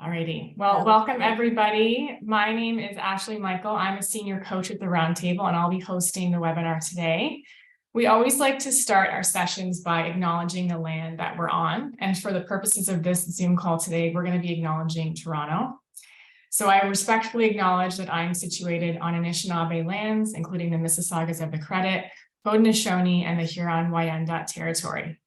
Alrighty. Well, welcome everybody. My name is Ashley Michael. I'm a senior coach at the Roundtable, and I'll be hosting the webinar today. We always like to start our sessions by acknowledging the land that we're on. And for the purposes of this Zoom call today, we're going to be acknowledging Toronto. So I respectfully acknowledge that I'm situated on Anishinaabe lands, including the Mississaugas of the Credit, Haudenosaunee, and the Huron-Wyandot territory.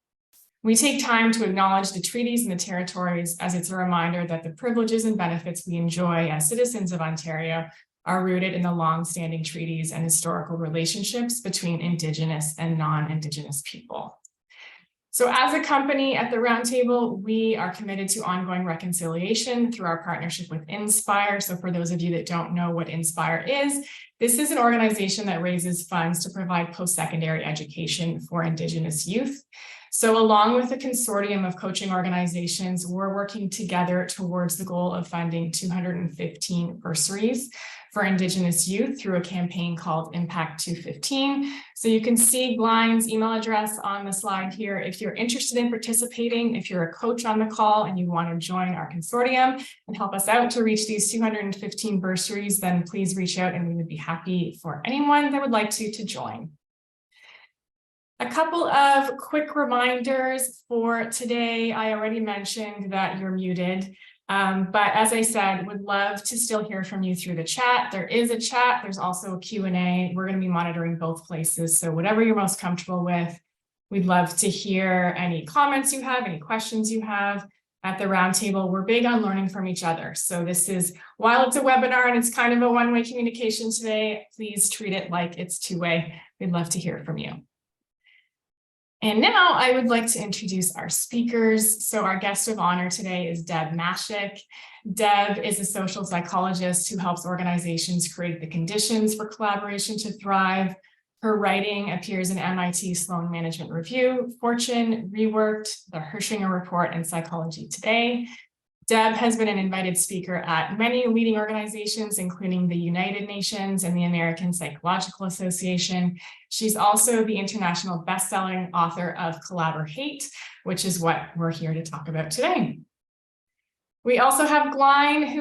We take time to acknowledge the treaties and the territories as it's a reminder that the privileges and benefits we enjoy as citizens of Ontario are rooted in the long-standing treaties and historical relationships between Indigenous and non-Indigenous people. So as a company at the Roundtable, we are committed to ongoing reconciliation through our partnership with Inspire. So for those of you that don't know what Inspire is, this is an organization that raises funds to provide post-secondary education for Indigenous youth. So along with a consortium of coaching organizations, we're working together towards the goal of funding 215 bursaries for Indigenous youth through a campaign called Impact 215. So you can see Glyn's email address on the slide here. If you're interested in participating, if you're a coach on the call and you want to join our consortium and help us out to reach these 215 bursaries, then please reach out and we would be happy for anyone that would like to join. A couple of quick reminders for today. I already mentioned that you're muted, but as I said, would love to still hear from you through the chat. There is a chat. There's also a Q&A. We're going to be monitoring both places. So whatever you're most comfortable with, we'd love to hear any comments you have, any questions you have. At the Roundtable, we're big on learning from each other. So this is, while it's a webinar and it's kind of a one-way communication today, please treat it like it's two-way. We'd love to hear from you. And now I would like to introduce our speakers. So our guest of honor today is Deb Mashik. Deb is a social psychologist who helps organizations create the conditions for collaboration to thrive. Her writing appears in MIT Sloan Management Review, Fortune, Reworked, the Hershinger Report, and Psychology Today. Deb has been an invited speaker at many leading organizations, including the United Nations and the American Psychological Association. She's also the international best-selling author of Collabor, which is what we're here to talk about today. We also have Glyn,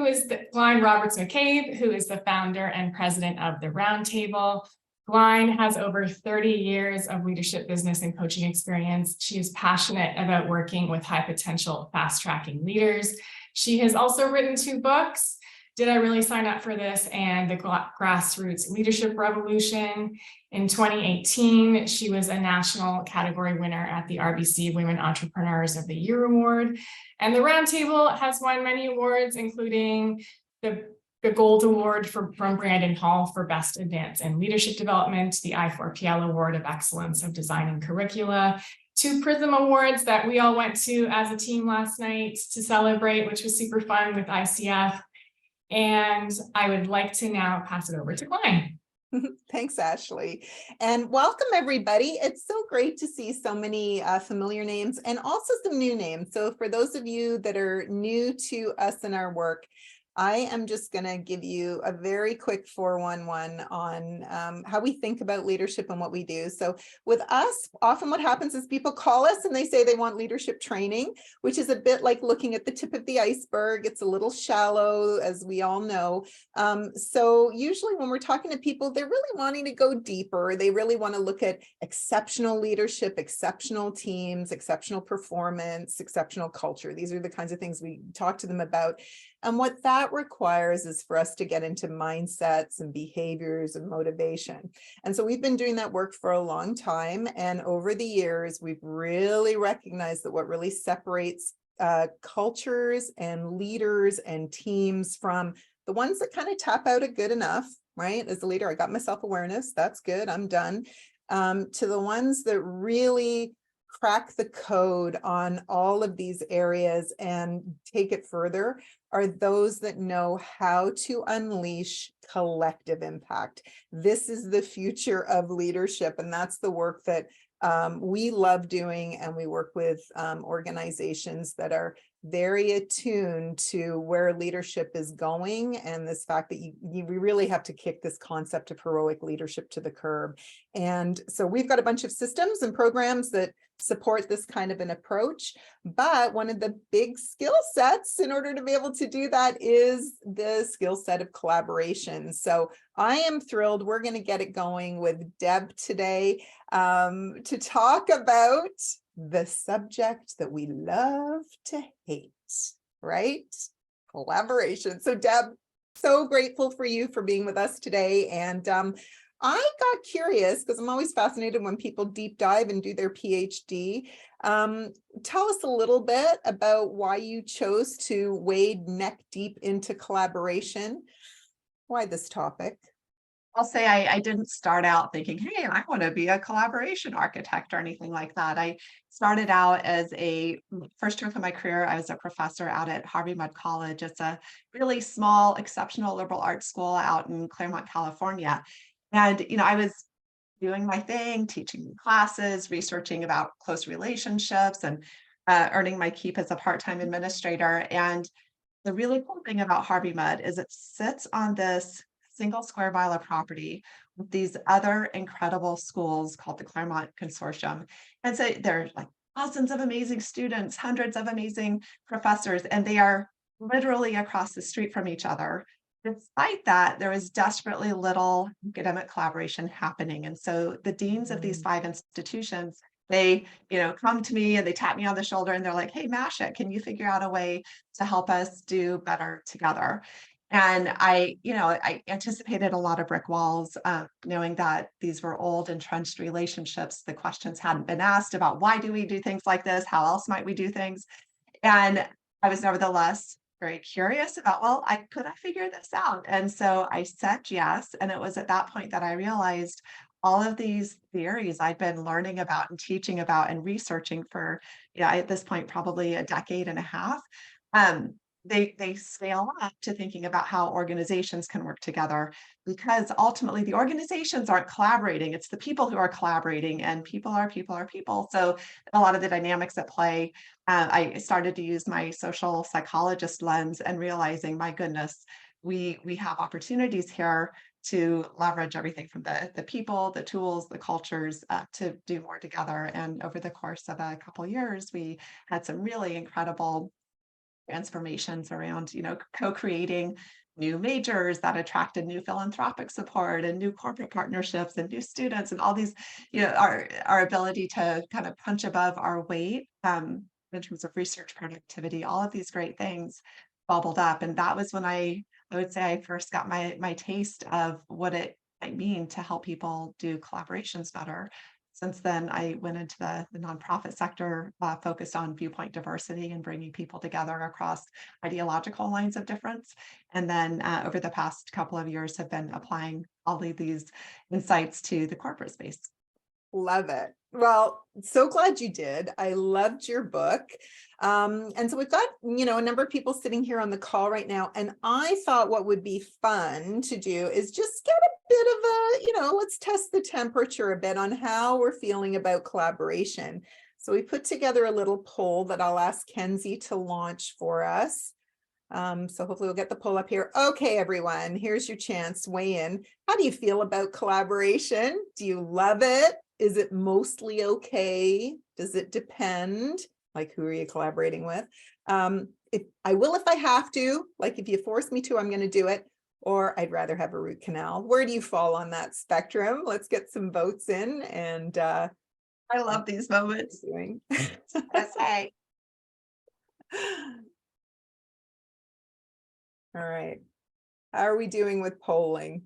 Glyn Roberts McCabe, who is the founder and president of the Roundtable. Glyn has over 30 years of leadership, business, and coaching experience. She is passionate about working with high potential, fast-tracking leaders. She has also written 2 books, Did I Really Sign Up for This? And The Grassroots Leadership Revolution. In 2018, she was a national category winner at the RBC Women Entrepreneurs of the Year Award. And the Roundtable has won many awards, including the Gold Award from Brandon Hall for Best Advance in Leadership Development, the I4PL Award of Excellence of Design and Curricula, 2 Prism Awards that we all went to as a team last night to celebrate, which was super fun with ICF. And I would like to now pass it over to Glyn. Thanks, Ashley. And welcome, everybody. It's so great to see so many familiar names and also some new names. So for those of you that are new to us and our work, I am just going to give you a very quick 411 on how we think about leadership and what we do. So with us, often what happens is people call us and they say they want leadership training, which is a bit like looking at the tip of the iceberg. It's a little shallow, as we all know. So usually when we're talking to people, they're really wanting to go deeper. They really want to look at exceptional leadership, exceptional teams, exceptional performance, exceptional culture. These are the kinds of things we talk to them about. And what that requires is for us to get into mindsets and behaviors and motivation. And so we've been doing that work for a long time. And over the years, we've really recognized that what really separates cultures and leaders and teams from the ones that kind of tap out at good enough, right? As a leader, I got my self-awareness. That's good. I'm done. To the ones that really crack the code on all of these areas and take it further are those that know how to unleash collective impact. This is the future of leadership, and that's the work that we love doing, and we work with organizations that are very attuned to where leadership is going, and this fact that we really have to kick this concept of heroic leadership to the curb. And so we've got a bunch of systems and programs that support this kind of an approach. But one of the big skill sets in order to be able to do that is the skill set of collaboration. So I am thrilled. We're going to get it going with Deb today to talk about the subject that we love to hate, right? Collaboration. So Deb, so grateful for you for being with us today. And I got curious because I'm always fascinated when people deep dive and do their PhD. Tell us a little bit about why you chose to wade neck deep into collaboration. Why this topic? I'll say I didn't start out thinking, hey, I want to be a collaboration architect or anything like that. I started out as first year of my career, I was a professor out at Harvey Mudd College. It's a really small, exceptional liberal arts school out in Claremont, California. And, I was doing my thing, teaching classes, researching about close relationships, and earning my keep as a part-time administrator. And the really cool thing about Harvey Mudd is it sits on this single square mile of property with these other incredible schools called the Claremont Consortium. And so there are like thousands of amazing students, hundreds of amazing professors, and they are literally across the street from each other. Despite that, there is desperately little academic collaboration happening. And so the deans of these 5 institutions, they, come to me and they tap me on the shoulder and they're like, hey, Masha, can you figure out a way to help us do better together? And I anticipated a lot of brick walls, knowing that these were old entrenched relationships. The questions hadn't been asked about why do we do things like this? How else might we do things? And I was nevertheless very curious about, well, could I figure this out? And so I said yes. And it was at that point that I realized all of these theories I'd been learning about and teaching about and researching for, at this point, probably a decade and a half. They scale up to thinking about how organizations can work together, because ultimately the organizations aren't collaborating. It's the people who are collaborating, and people are people are people. So a lot of the dynamics at play, I started to use my social psychologist lens and realizing, my goodness, we have opportunities here to leverage everything from the people, the tools, the cultures, to do more together. And over the course of a couple of years, we had some really incredible transformations around, co-creating new majors that attracted new philanthropic support and new corporate partnerships and new students, and all these, our ability to kind of punch above our weight in terms of research productivity. All of these great things bubbled up, and that was when I would say I first got my taste of what it might mean to help people do collaborations better. Since then, I went into the nonprofit sector, focused on viewpoint diversity and bringing people together across ideological lines of difference. And then over the past couple of years, have been applying all of these insights to the corporate space. Love it. Well, so glad you did. I loved your book. And so we've got, a number of people sitting here on the call right now. And I thought what would be fun to do is just get a bit of let's test the temperature a bit on how we're feeling about collaboration. So we put together a little poll that I'll ask Kenzie to launch for us. So hopefully we'll get the poll up here. Okay, everyone, here's your chance. Weigh in. How do you feel about collaboration? Do you love it? Is it mostly okay? Does it depend? Like, who are you collaborating with? If I have to, like, if you force me to, I'm going to do it. Or I'd rather have a root canal. Where do you fall on that spectrum? Let's get some votes in. And I love these moments. Doing. say. All right. How are we doing with polling?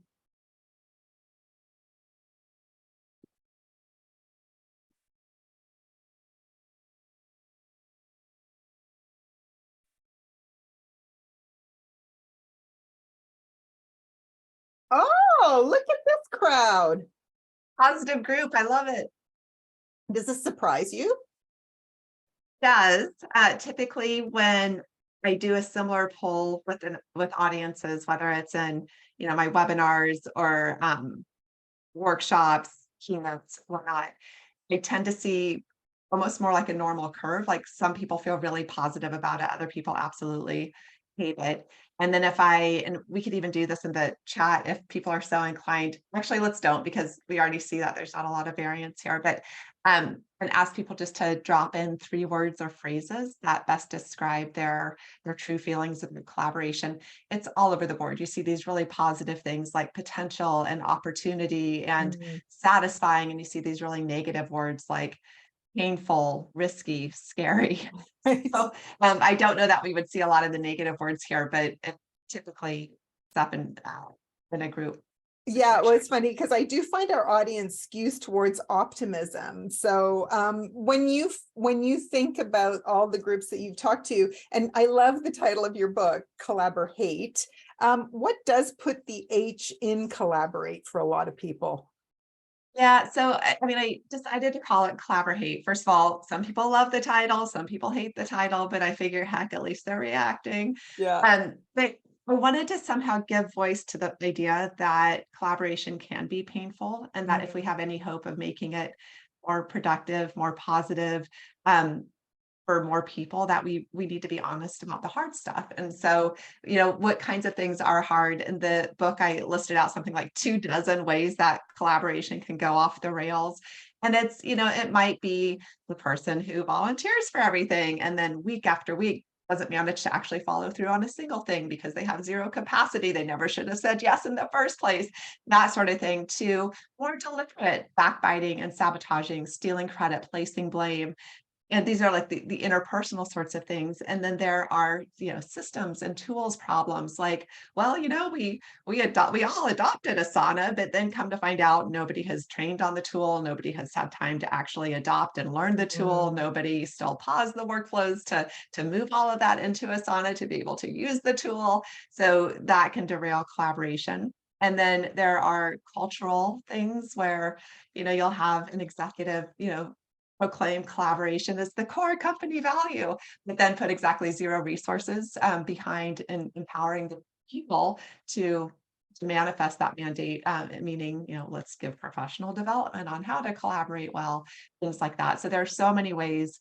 Oh, look at this crowd. Positive group. I love it. Does this surprise you? Does typically when I do a similar poll with audiences, whether it's in my webinars or workshops, keynotes, whatnot, I tend to see almost more like a normal curve. Like some people feel really positive about it, other people absolutely hate it. And then and we could even do this in the chat if people are so inclined. Actually, let's don't, because we already see that there's not a lot of variance here, but and ask people just to drop in 3 words or phrases that best describe their true feelings of the collaboration. It's all over the board. You see these really positive things like potential and opportunity and Mhm. satisfying, and you see these really negative words like painful, risky, scary. Right. So I don't know that we would see a lot of the negative words here, but it typically it's up in a group Yeah, well, situation. it's funny because I do find our audience skews towards optimism. So when you think about all the groups that you've talked to, and I love the title of your book, Collaborate. What does put the H in collaborate for a lot of people? Yeah, so I mean, I decided to call it Collaborate. First of all, some people love the title, some people hate the title, but I figure, heck, at least they're reacting. Yeah. But I wanted to somehow give voice to the idea that collaboration can be painful, and that if we Mhm. have any hope of making it more productive, more positive, um, for more people, that we need to be honest about the hard stuff. And so, what kinds of things are hard? In the book, I listed out something like 24 ways that collaboration can go off the rails. And it might be the person who volunteers for everything and then week after week doesn't manage to actually follow through on a single thing because they have zero capacity. They never should have said yes in the first place, that sort of thing, to more deliberate backbiting and sabotaging, stealing credit, placing blame. And these are like the interpersonal sorts of things. And then there are, systems and tools problems like, well, we all adopted Asana, but then come to find out nobody has trained on the tool, nobody has had time to actually adopt and learn the tool, Mm. nobody still paused the workflows to move all of that into Asana to be able to use the tool. So that can derail collaboration. And then there are cultural things where, you'll have an executive, proclaim collaboration as the core company value, but then put exactly zero resources behind and empowering the people to manifest that mandate, meaning, let's give professional development on how to collaborate well, things like that. So there are so many ways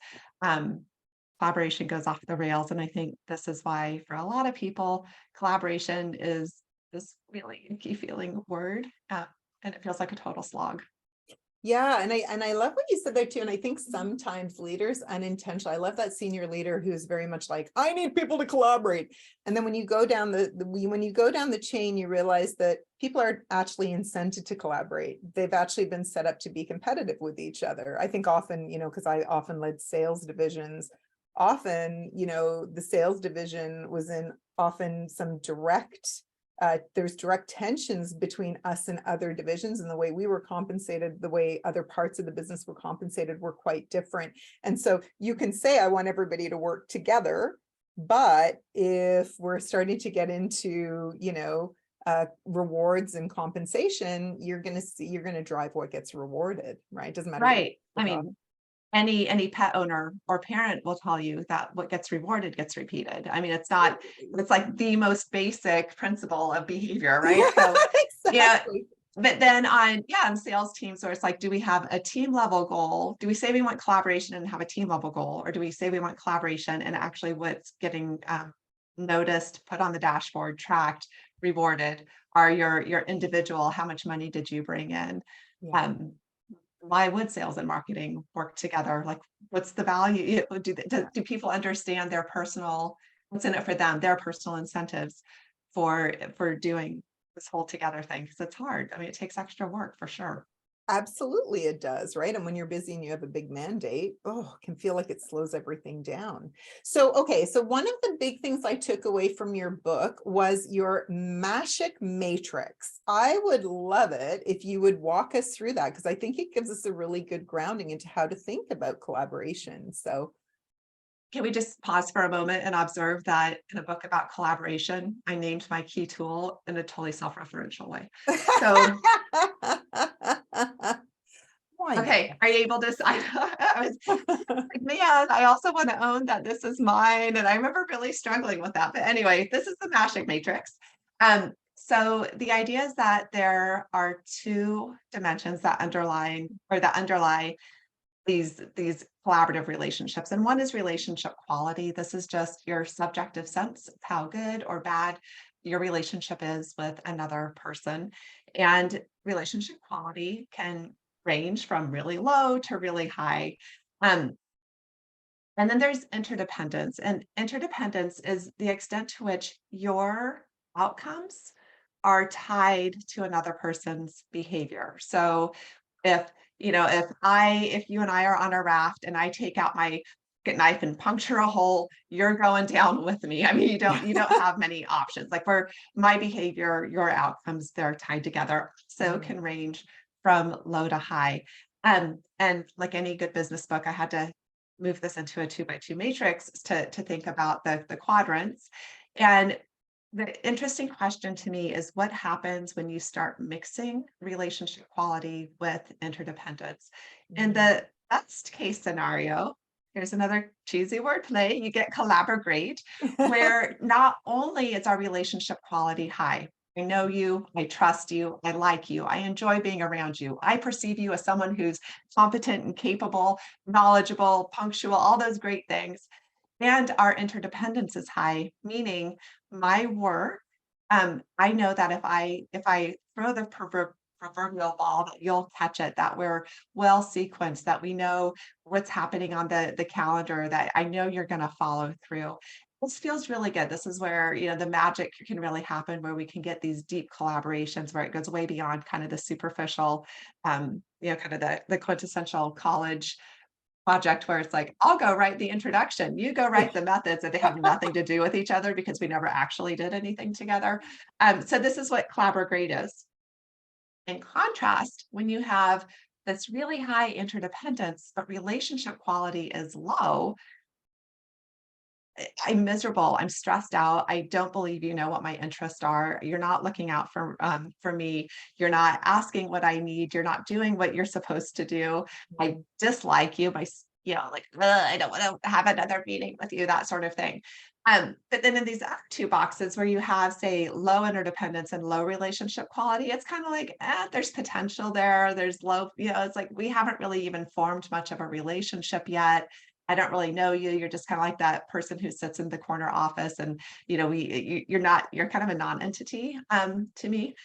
collaboration goes off the rails. And I think this is why, for a lot of people, collaboration is this really icky feeling word, and it feels like a total slog. Yeah, and I love what you said there too. And I think sometimes leaders unintentionally, I love that senior leader who's very much like, I need people to collaborate. And then when you go down when you go down the chain, you realize that people are actually incented to collaborate. They've actually been set up to be competitive with each other. I think often, because I often led sales divisions, often, the sales division was in often some there's direct tensions between us and other divisions, and the way we were compensated, the way other parts of the business were compensated were quite different. And so you can say, I want everybody to work together, but if we're starting to get into, rewards and compensation, you're going to drive what gets rewarded, right? Doesn't matter what Right. the I cost. mean, any pet owner or parent will tell you that what gets rewarded gets repeated. I mean, it's like the most basic principle of behavior, right? So, yeah, Exactly. but then on sales teams where it's like, do we have a team level goal? Do we say we want collaboration and have a team level goal? Or do we say we want collaboration and actually what's getting noticed, put on the dashboard, tracked, rewarded are your individual, how much money did you bring in? Yeah. Um, why would sales and marketing work together? Like, what's the value? Do people understand their personal, what's in it for them, their personal incentives for doing this whole together thing? Because it's hard. I mean, it takes extra work for sure. Absolutely, it does, right? And when you're busy and you have a big mandate, it can feel like it slows everything down. So, okay, so one of the big things I took away from your book was your Mashik matrix. I would love it if you would walk us through that, because I think it gives us a really good grounding into how to think about collaboration. So, Can we just pause for a moment and observe that in a book about collaboration, I named my key tool in a totally self-referential way. So, why okay, are you able to? I was not? like, man, I also want to own that this is mine. And I remember really struggling with that. But anyway, this is the Mashik matrix. So the idea is that there are 2 dimensions that underlie these collaborative relationships. And one is relationship quality. This is just your subjective sense of how good or bad your relationship is with another person. And relationship quality can range from really low to really high. Um, and then there's interdependence, and interdependence is the extent to which your outcomes are tied to another person's behavior. So if, if you and I are on a raft and I take out my pocket knife and puncture a hole, you're going down with me. I mean, you don't have many options. Like for my behavior, your outcomes, they're tied together. So can range from low to high. And like any good business book, I had to move this into a 2x2 matrix to think about the quadrants. And the interesting question to me is what happens when you start mixing relationship quality with interdependence. In the best case scenario, here's another cheesy word play, you get collaborate, where not only is our relationship quality high, I know you, I trust you, I like you, I enjoy being around you, I perceive you as someone who's competent and capable, knowledgeable, punctual, all those great things. And our interdependence is high, meaning my work, I know that if I throw the proverbial ball, that you'll catch it, that we're well sequenced, that we know what's happening on the calendar, that I know you're going to follow through. This feels really good. This is where, the magic can really happen, where we can get these deep collaborations where it goes way beyond kind of the superficial, kind of the quintessential college project where it's like, I'll go write the introduction, you go write the methods, and they have nothing to do with each other because we never actually did anything together. So this is what Collabor is. In contrast, when you have this really high interdependence, but relationship quality is low, I'm miserable. I'm stressed out. I don't believe you know what my interests are. You're not looking out for me. You're not asking what I need. You're not doing what you're supposed to do. I dislike you. Like, "Ugh, I don't want to have another meeting with you," that sort of thing. But then in these other two boxes where you have, say, low interdependence and low relationship quality, it's kind of like, there's potential there. There's low, it's like we haven't really even formed much of a relationship yet. I don't really know you. You're just kind of like that person who sits in the corner office, and you're kind of a non-entity to me.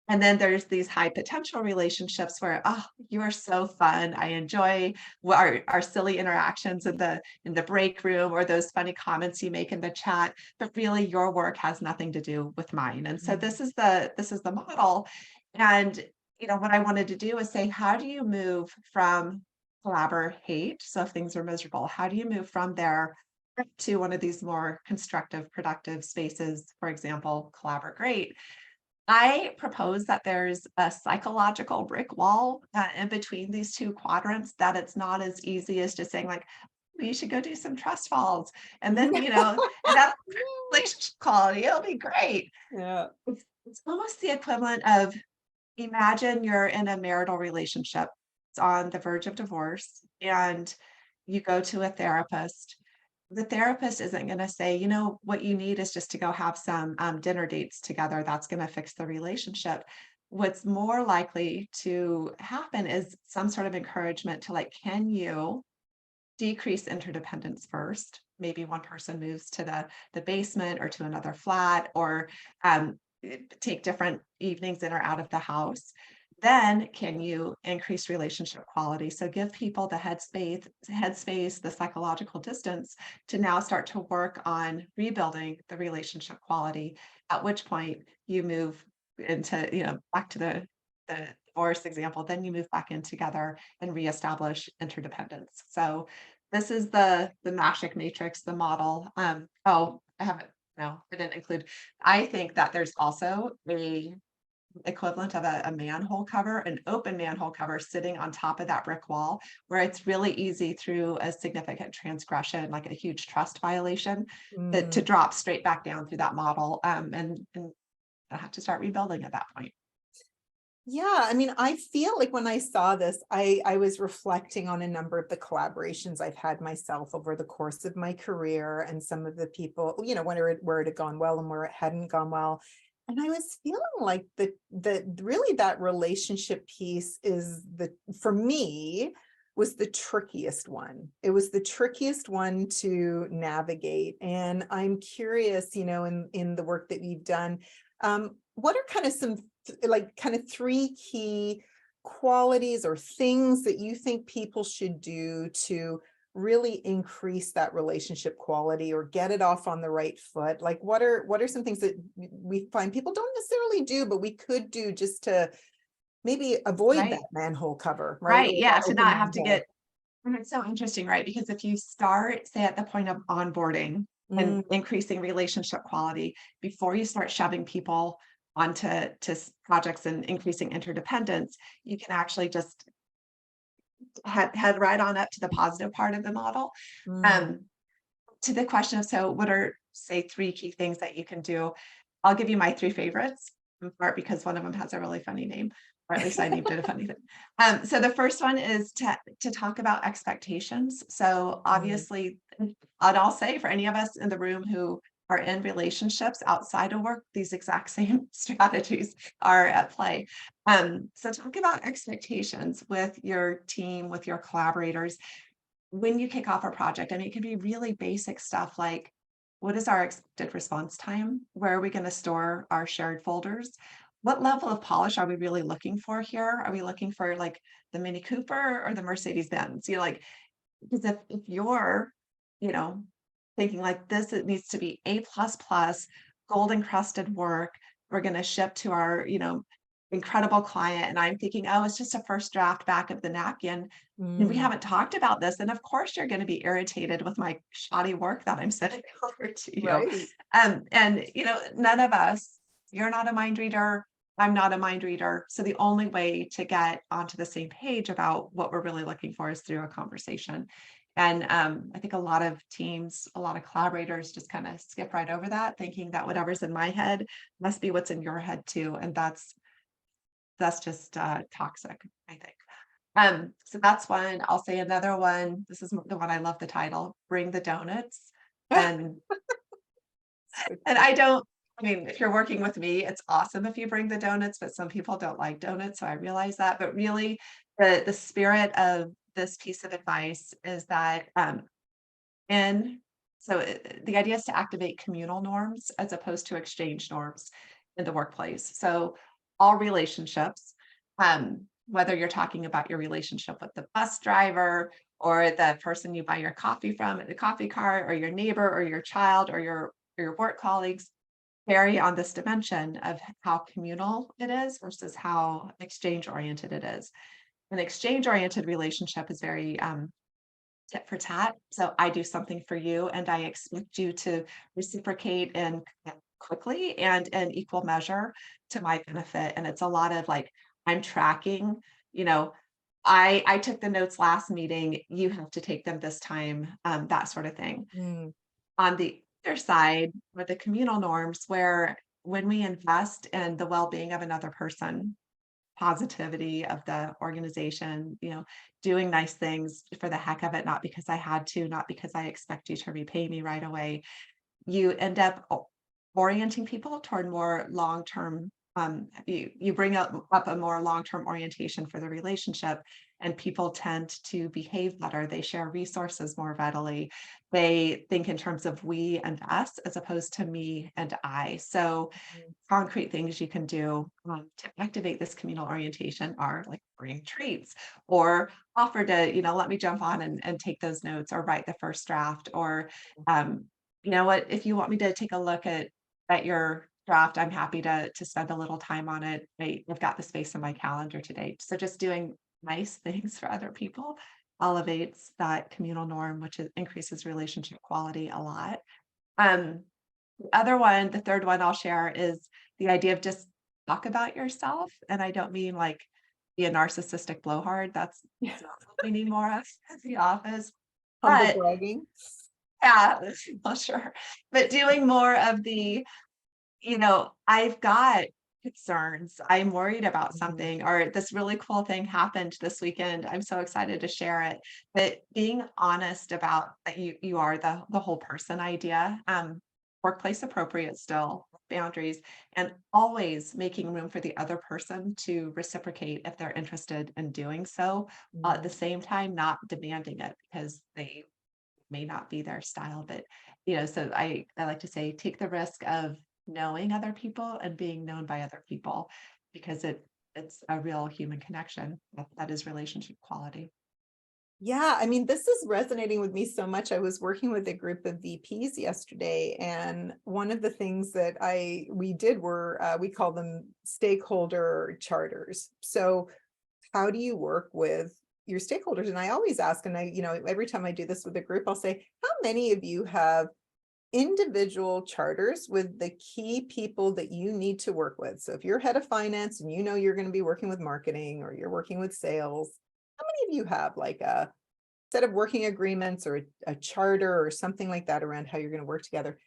And then there's these high potential relationships where, oh, you are so fun. I enjoy our silly interactions in the break room, or those funny comments you make in the chat, but really your work has nothing to do with mine. And so this is the model. And what I wanted to do is say, how do you move from collaborate? So if things are miserable, how do you move from there to one of these more constructive, productive spaces? For example, collaborate. I propose that there's a psychological brick wall in between these two quadrants, that it's not as easy as just saying like, you should go do some trust falls. And then, and that relationship quality, it'll be great. Yeah. It's almost the equivalent of, imagine you're in a marital relationship. It's on the verge of divorce, and you go to a therapist. The therapist isn't going to say, what you need is just to go have some dinner dates together. That's going to fix the relationship. What's more likely to happen is some sort of encouragement to, like, can you decrease interdependence first? Maybe one person moves to the basement or to another flat, or take different evenings in or out of the house. Then can you increase relationship quality? So give people the headspace, the psychological distance to now start to work on rebuilding the relationship quality, at which point you move into, back to the divorce example, then you move back in together and reestablish interdependence. So this is the magic matrix, the model. Oh, I haven't, no, I didn't include. I think that there's also a equivalent of a manhole cover, an open manhole cover sitting on top of that brick wall, where it's really easy through a significant transgression, like a huge trust violation, to drop straight back down through that model, and I have to start rebuilding at that point. Yeah, I mean, I feel like when I saw this, I was reflecting on a number of the collaborations I've had myself over the course of my career, and some of the people, where it had gone well and where it hadn't gone well. And I was feeling like the really that relationship piece is for me, was the trickiest one. It was the trickiest one to navigate. And I'm curious, in the work that you've done, what are kind of some kind of three key qualities or things that you think people should do to really increase that relationship quality or get it off on the right foot? Like what are some things that we find people don't necessarily do, but we could do just to maybe avoid that Right. manhole cover, right? Right. Or Yeah. that To open not have to manhole. get, and it's so interesting, right? Because if you start, say, at the point of onboarding and increasing relationship quality before you start shoving people onto projects and increasing interdependence, you can actually just head right on up to the positive part of the model. Mm. Um, to the question of, so what are, say, three key things that you can do? I'll give you my three favorites, in part because one of them has a really funny name, or at least I named it a funny thing. So the first one is to talk about expectations. So obviously, and I'll say for any of us in the room who are in relationships outside of work, these exact same strategies are at play. So talk about expectations with your team, with your collaborators when you kick off a project. I mean, it can be really basic stuff like, what is our expected response time? Where are we going to store our shared folders? What level of polish are we really looking for here? Are we looking for like the Mini Cooper or the Mercedes Benz? Like, because if you're, you know, thinking like this, it needs to be A++, gold encrusted work. We're going to ship to our, incredible client. And I'm thinking, oh, it's just a first draft back of the napkin. And we Mm. haven't talked about this. And of course, you're going to be irritated with my shoddy work that I'm sending over to you. Right. And none of us, you're not a mind reader. I'm not a mind reader. So the only way to get onto the same page about what we're really looking for is through a conversation. And I think a lot of teams, a lot of collaborators just kind of skip right over that, thinking that whatever's in my head must be what's in your head too. And that's just toxic, I think. So that's one. I'll say another one. This is the one I love the title, Bring the Donuts. And I mean, if you're working with me, it's awesome if you bring the donuts, but some people don't like donuts. So I realize that. But really, the spirit of this piece of advice is that the idea is to activate communal norms as opposed to exchange norms in the workplace. So all relationships, whether you're talking about your relationship with the bus driver or the person you buy your coffee from at the coffee cart, or your neighbor or your child or your work colleagues, vary on this dimension of how communal it is versus how exchange oriented it is. An exchange oriented relationship is very tit for tat. So I do something for you and I expect you to reciprocate in quickly and in equal measure to my benefit. And it's a lot of like, I'm tracking, I took the notes last meeting, you have to take them this time, that sort of thing. Mm. On the other side, with the communal norms, where when we invest in the well-being of another person, positivity of the organization, doing nice things for the heck of it, not because I had to, not because I expect you to repay me right away. You end up orienting people toward more long-term, you bring up a more long-term orientation for the relationship, and people tend to behave better. They share resources more readily. They think in terms of we and us as opposed to me and I. So concrete things you can do to activate this communal orientation are like bring treats or offer to, let me jump on and take those notes or write the first draft, or you know what, if you want me to take a look at your draft, I'm happy to spend a little time on it. I've got the space in my calendar today. So just doing nice things for other people elevates that communal norm, which increases relationship quality a lot. The third one I'll share is the idea of just talk about yourself. And I don't mean like be a narcissistic blowhard. That's not what we need more of at the office. Humble But bragging. yeah, well, sure. But doing more of the, I've got concerns. I'm worried about something, or this really cool thing happened this weekend. I'm so excited to share it. But being honest about that you are the whole person idea, workplace appropriate still, boundaries, and always making room for the other person to reciprocate if they're interested in doing so. At the same time, not demanding it because they may not be their style. But so I like to say, take the risk of knowing other people and being known by other people, because it's a real human connection. That is relationship quality. Yeah, I mean, this is resonating with me so much. I was working with a group of VPs yesterday, and one of the things that we did were we call them stakeholder charters. So how do you work with your stakeholders? And I always ask, and every time I do this with a group, I'll say, how many of you have individual charters with the key people that you need to work with? So if you're head of finance and you're going to be working with marketing, or you're working with sales, how many of you have like a set of working agreements or a charter or something like that around how you're going to work together?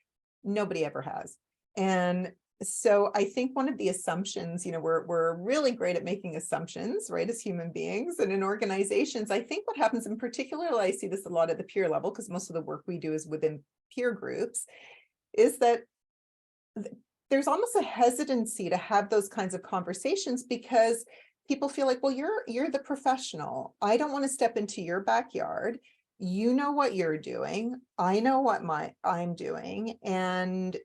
Nobody ever has. And so I think one of the assumptions, we're really great at making assumptions, right, as human beings and in organizations. I think what happens, in particular, I see this a lot at the peer level, because most of the work we do is within peer groups, is that there's almost a hesitancy to have those kinds of conversations, because people feel like, well, you're the professional. I don't want to step into your backyard. You know what you're doing. I know what I'm doing. And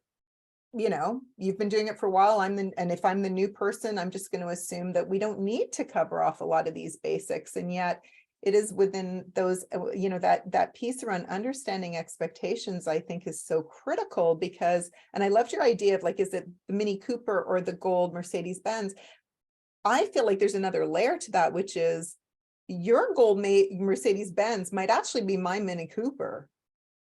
you've been doing it for a while. And if I'm the new person, I'm just going to assume that we don't need to cover off a lot of these basics. And yet it is within those, that piece around understanding expectations, I think, is so critical. Because, and I loved your idea of like, is it the Mini Cooper or the gold Mercedes Benz? I feel like there's another layer to that, which is your gold Mercedes Benz might actually be my Mini Cooper.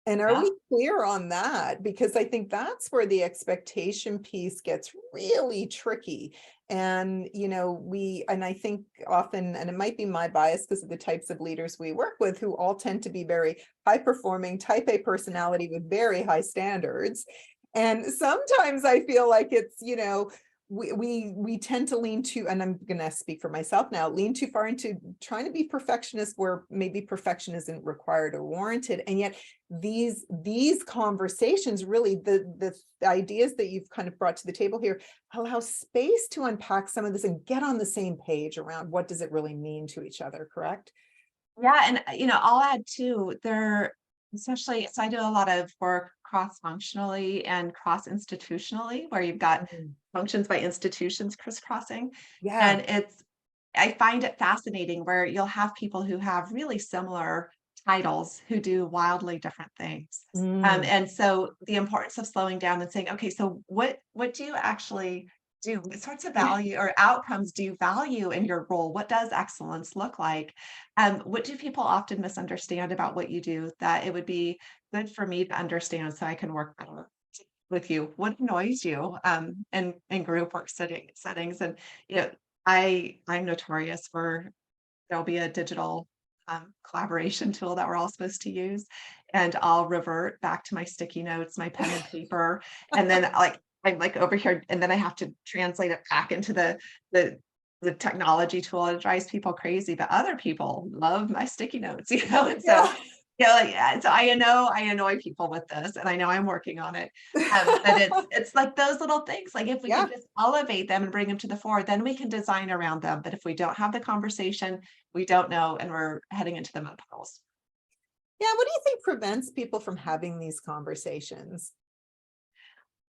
And are Yeah. we clear on that? Because I think that's where the expectation piece gets really tricky. And, and I think often, and it might be my bias because of the types of leaders we work with, who all tend to be very high performing type A personality with very high standards. And sometimes I feel like it's, we tend to lean too, and I'm going to speak for myself now, lean too far into trying to be perfectionist where maybe perfection isn't required or warranted. And yet these conversations, really the ideas that you've kind of brought to the table here, allow space to unpack some of this and get on the same page around what does it really mean to each other, correct? Yeah, and I'll add too, especially, so I do a lot of work cross-functionally and cross-institutionally, where you've got functions by institutions crisscrossing. Yeah. And I find it fascinating where you'll have people who have really similar titles who do wildly different things. And so the importance of slowing down and saying, okay, so what do you actually do? What sorts of value or outcomes do you value in your role? What does excellence look like? What do people often misunderstand about what you do that it would be good for me to understand so I can work better with you? What annoys you in group work settings? And I'm notorious for, there'll be a digital collaboration tool that we're all supposed to use, and I'll revert back to my sticky notes, my pen and paper, and then I'm like over here, and then I have to translate it back into the the technology tool. And it drives people crazy, but other people love my sticky notes, and so Yeah. yeah, so I annoy people with this, and I know I'm working on it. But it's like those little things. Like if we Yeah. could just elevate them and bring them to the fore, then we can design around them. But if we don't have the conversation, we don't know, and we're heading into the mud puddles. Yeah. What do you think prevents people from having these conversations?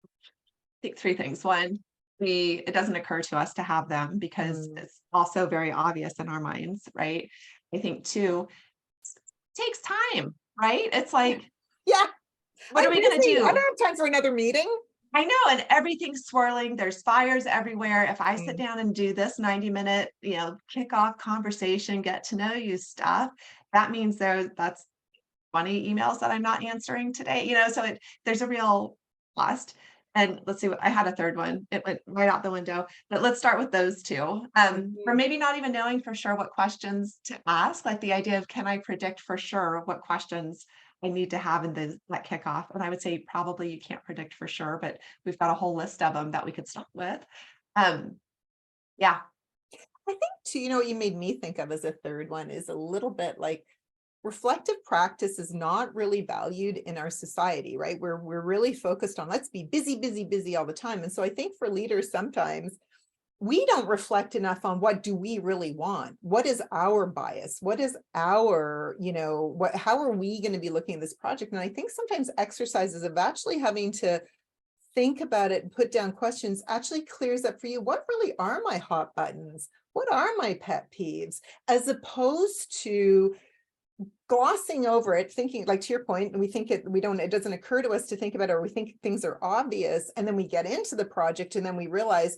I think three things. One, it doesn't occur to us to have them because Mm. it's also very obvious in our minds, right? I think two, it takes time, right? It's like, Yeah. what are I'm we going to busy. I do? don't have time for another meeting. I know, and everything's swirling. There's fires everywhere. If I sit Mm. down and do this 90-minute, kickoff conversation, get to know you stuff, that means that's 20 emails that I'm not answering today. So there's a real cost. And let's see, what I had a third one. It went right out the window. But let's start with those two. For Mhm. maybe not even knowing for sure what questions to ask, like the idea of, can I predict for sure what questions I need to have in that kickoff? And I would say probably you can't predict for sure, but we've got a whole list of them that we could start with. Um, yeah. I think too, what you made me think of as a third one is a little bit like reflective practice is not really valued in our society, right? We're really focused on let's be busy, busy, busy all the time. And so I think for leaders, sometimes we don't reflect enough on what do we really want? What is our bias? What is our, how are we going to be looking at this project? And I think sometimes exercises of actually having to think about it and put down questions actually clears up for you. What really are my hot buttons? What are my pet peeves? As opposed to glossing over it, thinking, like to your point, we think it doesn't occur to us to think about it, or we think things are obvious. And then we get into the project and then we realize,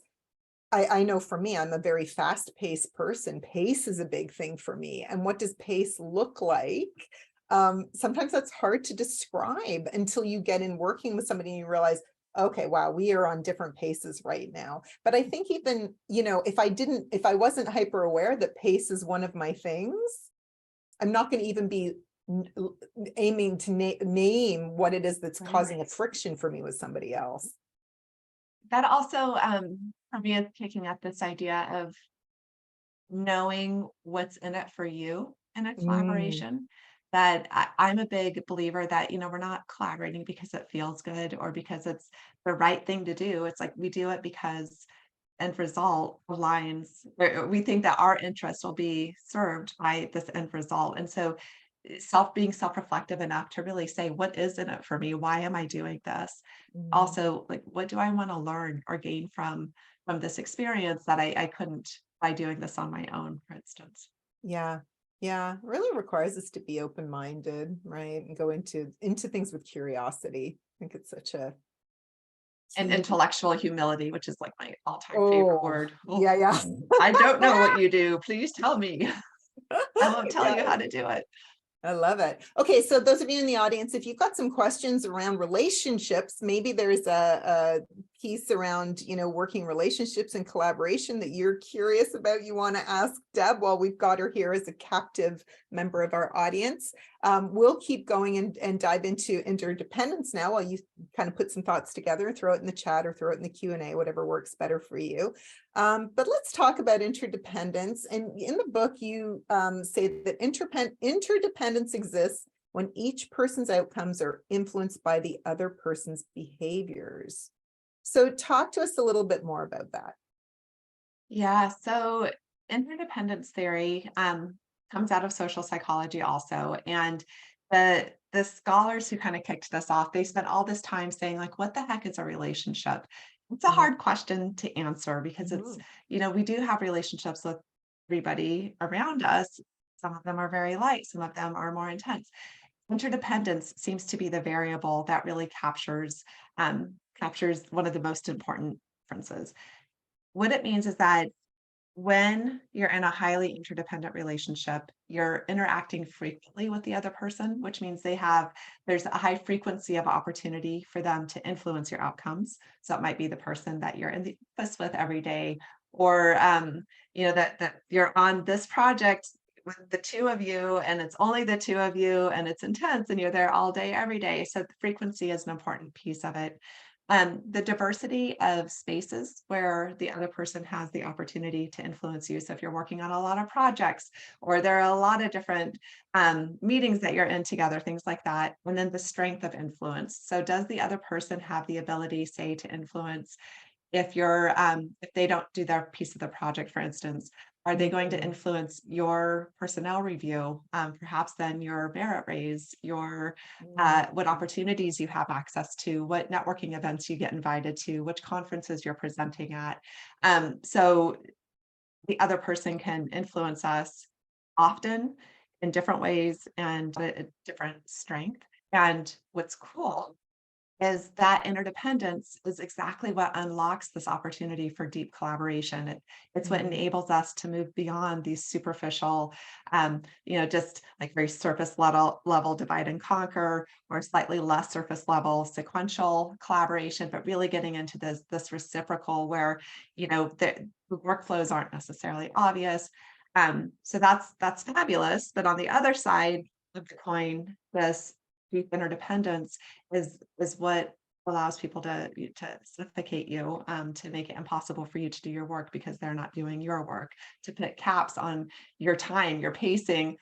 I know for me, I'm a very fast-paced person. Pace is a big thing for me. And what does pace look like? Sometimes that's hard to describe until you get in working with somebody and you realize, okay, wow, we are on different paces right now. But I think even, if I wasn't hyper aware that pace is one of my things, I'm not going to even be aiming to name what it is that's causing a friction for me with somebody else. That also, for me, is picking up this idea of knowing what's in it for you in a collaboration. That I'm a big believer that, we're not collaborating because it feels good or because it's the right thing to do. It's like we do it because end result aligns, or we think that our interest will be served by this end result. And so being self-reflective enough to really say, what is in it for me? Why am I doing this? Also, like, what do I want to learn or gain from this experience that I couldn't by doing this on my own, for instance. Yeah. Yeah. It really requires us to be open-minded, right? And go into things with curiosity. I think it's such a And key. intellectual humility, which is like my all-time favorite word. Oh, Yeah, yeah. I don't know what you do. Please tell me. I won't tell you how to do it. I love it. Okay, so those of you in the audience, if you've got some questions around relationships, maybe there's a piece around, working relationships and collaboration that you're curious about, you want to ask Deb while we've got her here as a captive member of our audience. We'll keep going and dive into interdependence now while you kind of put some thoughts together and throw it in the chat or throw it in the Q&A, whatever works better for you. But let's talk about interdependence. And in the book, you say that interdependence exists when each person's outcomes are influenced by the other person's behaviors. So talk to us a little bit more about that. Yeah, so interdependence theory comes out of social psychology also. And the scholars who kind of kicked this off, they spent all this time saying, like, what the heck is a relationship? It's a hard question to answer because it's, we do have relationships with everybody around us. Some of them are very light, some of them are more intense. Interdependence seems to be the variable that really captures one of the most important differences. What it means is that when you're in a highly interdependent relationship, you're interacting frequently with the other person, which means there's a high frequency of opportunity for them to influence your outcomes. So it might be the person that you're in the office with every day, or that you're on this project with the two of you, and it's only the two of you, and it's intense, and you're there all day, every day. So the frequency is an important piece of it. The diversity of spaces where the other person has the opportunity to influence you. So if you're working on a lot of projects, or there are a lot of different meetings that you're in together, things like that. And then the strength of influence. So does the other person have the ability, say, to influence if they don't do their piece of the project, for instance? Are they going to influence your personnel review, perhaps then your merit raise, what opportunities you have access to, what networking events you get invited to, which conferences you're presenting at? So the other person can influence us often in different ways and a different strength. And what's cool is that interdependence is exactly what unlocks this opportunity for deep collaboration. It's what enables us to move beyond these superficial, just like very surface level divide and conquer, or slightly less surface level sequential collaboration, but really getting into this reciprocal where, the workflows aren't necessarily obvious. So that's fabulous. But on the other side of the coin, this deep interdependence is what allows people to suffocate you, to make it impossible for you to do your work because they're not doing your work, to put caps on your time, your pacing,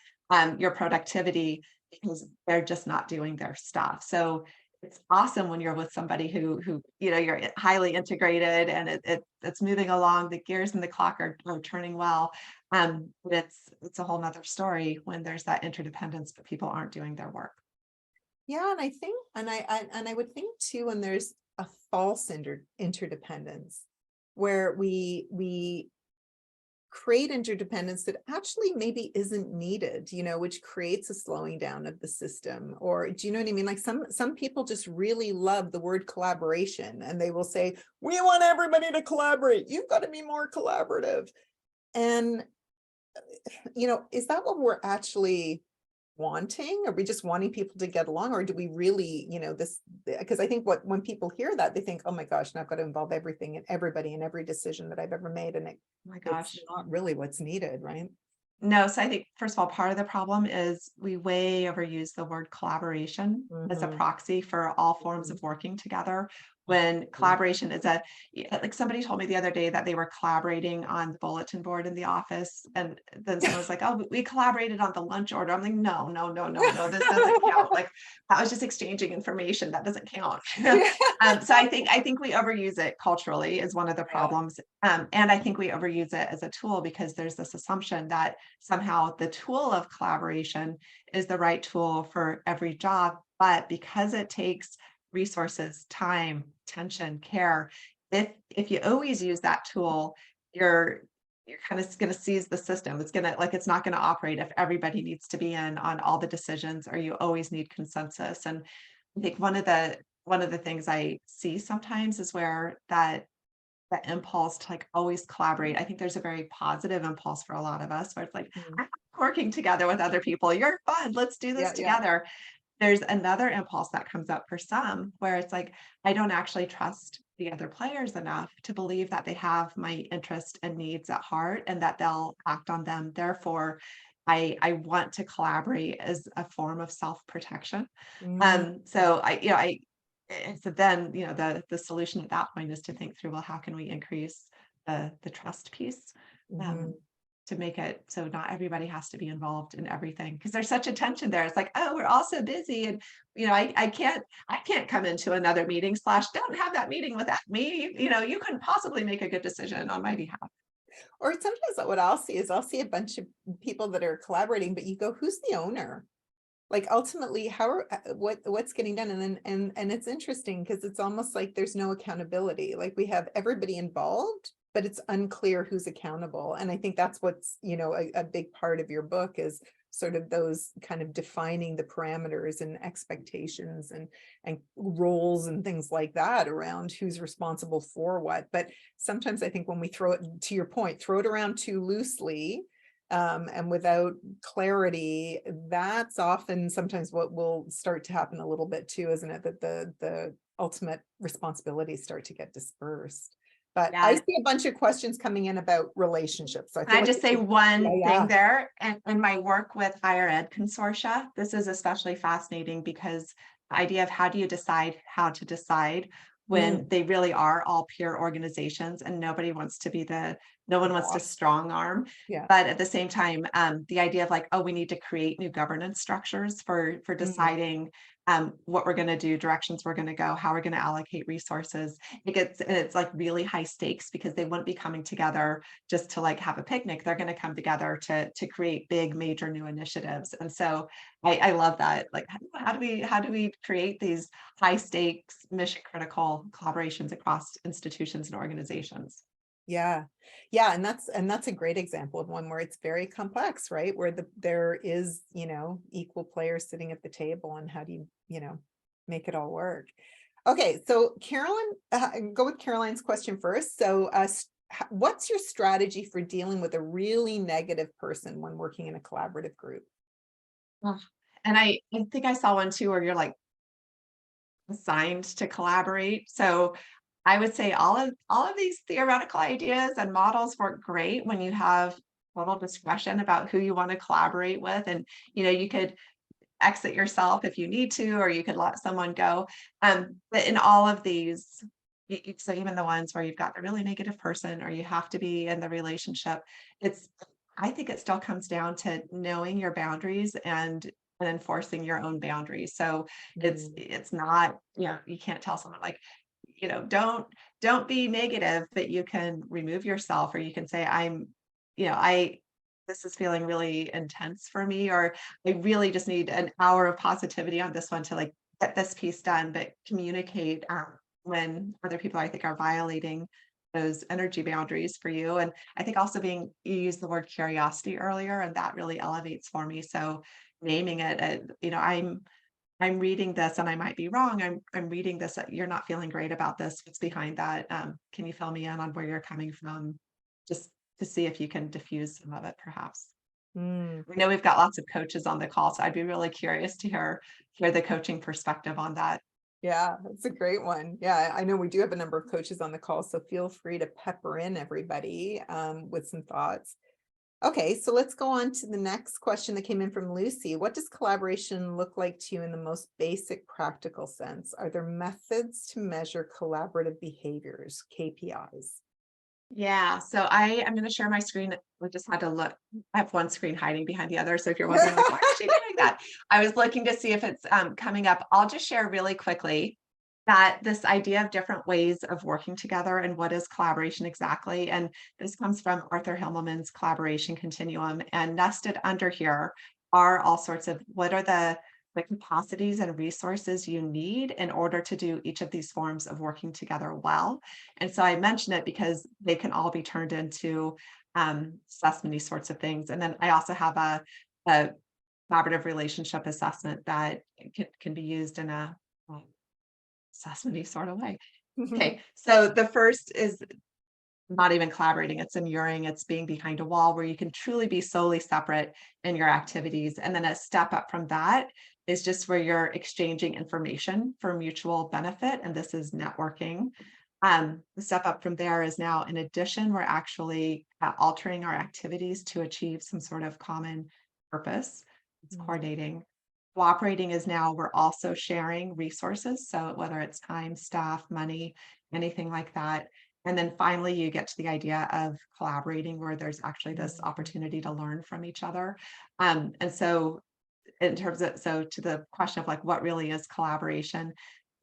your productivity because they're just not doing their stuff. So it's awesome when you're with somebody who you're highly integrated and it's moving along, the gears in the clock are turning well. But it's a whole nother story when there's that interdependence, but people aren't doing their work. Yeah, and I think, and I would think too, when there's a false interdependence, where we create interdependence that actually maybe isn't needed, which creates a slowing down of the system. Or do you know what I mean? Like some people just really love the word collaboration, and they will say, we want everybody to collaborate. You've got to be more collaborative. And, is that what we're actually wanting? Are we just wanting people to get along, or do we really, because I think when people hear that, they think, oh my gosh, now I've got to involve everything and everybody in every decision that I've ever made. And Oh my gosh. it's not really what's needed, right? No, so I think first of all, part of the problem is we way overuse the word collaboration as a Mhm. proxy for all forms of working together. When collaboration is like somebody told me the other day that they were collaborating on the bulletin board in the office, and then someone was like, "Oh, we collaborated on the lunch order." I'm like, "No, no, no, no, no, this doesn't count. Like that was just exchanging information. That doesn't count." So I think we overuse it culturally is one of the Yeah. problems, and I think we overuse it as a tool because there's this assumption that somehow the tool of collaboration is the right tool for every job. But because it takes resources, time, attention, care, if you always use that tool, you're kind of going to seize the system. It's not going to operate if everybody needs to be in on all the decisions, or you always need consensus. And I think one of the things I see sometimes is where that impulse to like always collaborate. I think there's a very positive impulse for a lot of us where it's like, Mhm. I'm working together with other people. You're fun. Let's do this Yeah. together. There's another impulse that comes up for some where it's like, I don't actually trust the other players enough to believe that they have my interest and needs at heart and that they'll act on them. Therefore, I want to collaborate as a form of self-protection. Mhm. So so then, the solution at that point is to think through, well, how can we increase the trust piece, Mhm. um, to make it so not everybody has to be involved in everything because there's such a tension there. It's like, oh, we're all so busy, and I can't come into another meeting / don't have that meeting without me. You couldn't possibly make a good decision on my behalf. Or sometimes what I'll see is I'll see a bunch of people that are collaborating, but you go, who's the owner? Like ultimately, what's getting done? And then and it's interesting because it's almost like there's no accountability. Like we have everybody involved, but it's unclear who's accountable. And I think that's what's, a big part of your book is sort of those kind of defining the parameters and expectations and roles and things like that around who's responsible for what. But sometimes I think when we throw it, to your point, throw it around too loosely, and without clarity, that's often sometimes what will start to happen a little bit too, isn't it? That the ultimate responsibilities start to get dispersed. But I Yeah. see a bunch of questions coming in about relationships. So I Can feel I like just say yeah, one thing yeah. there? And in my work with higher ed consortia, this is especially fascinating because the idea of how do you decide how to decide when Mm, they really are all peer organizations and no one wants to boss. strong arm. Yeah. But at the same time, the idea of like, oh, we need to create new governance structures for Mm, deciding what we're going to do, directions we're going to go, how we're going to allocate resources. And it's like really high stakes because they wouldn't be coming together just to like have a picnic. They're going to come together to create big major new initiatives. And so I love that. Like how do we create these high stakes mission critical collaborations across institutions and organizations? yeah. Yeah. And that's a great example of one where it's very complex, right? Where there is, equal players sitting at the table, and how do you make it all work? Okay, so Carolyn, go with Caroline's question first. So, what's your strategy for dealing with a really negative person when working in a collaborative group? Ugh. And I think I saw one too where you're like assigned to collaborate. So I would say all of these theoretical ideas and models work great when you have total discretion about who you want to collaborate with. And you could exit yourself if you need to, or you could let someone go. But in all of these, so even the ones where you've got the really negative person or you have to be in the relationship, it's I think it still comes down to knowing your boundaries and enforcing your own boundaries. So it's not, you can't tell someone like, don't be negative, but you can remove yourself, or you can say, I this is feeling really intense for me, or I really just need an hour of positivity on this one to like get this piece done, but communicate when other people I think are violating those energy boundaries for you. And I think also you used the word curiosity earlier, and that really elevates for me. So naming it, I'm reading this and I might be wrong. I'm reading this. You're not feeling great about this. What's behind that? Can you fill me in on where you're coming from? Just to see if you can diffuse some of it, perhaps. Mm. We know we've got lots of coaches on the call, so I'd be really curious to hear the coaching perspective on that. Yeah, that's a great one. Yeah, I know we do have a number of coaches on the call, so feel free to pepper in everybody with some thoughts. Okay, so let's go on to the next question that came in from Lucy. What does collaboration look like to you in the most basic practical sense? Are there methods to measure collaborative behaviors, KPIs? Yeah, so I am going to share my screen. We just had to look. I have one screen hiding behind the other. So if you're wondering, like, why is she doing that? I was looking to see if it's coming up. I'll just share really quickly that this idea of different ways of working together and what is collaboration exactly. And this comes from Arthur Himmelman's collaboration continuum. And nested under here are all sorts of what are the capacities and resources you need in order to do each of these forms of working together well. And so I mention it because they can all be turned into assessment sorts of things. And then I also have a collaborative relationship assessment that can be used in a assessment sort of way. Okay, so the first is not even collaborating, it's immuring, it's being behind a wall where you can truly be solely separate in your activities. And then a step up from that is just where you're exchanging information for mutual benefit. And this is networking. The step up from there is now, in addition, we're actually altering our activities to achieve some sort of common purpose. It's coordinating. Cooperating is now we're also sharing resources. So whether it's time, staff, money, anything like that. And then finally, you get to the idea of collaborating where there's actually this opportunity to learn from each other. And so in terms of, so to the question of like, what really is collaboration?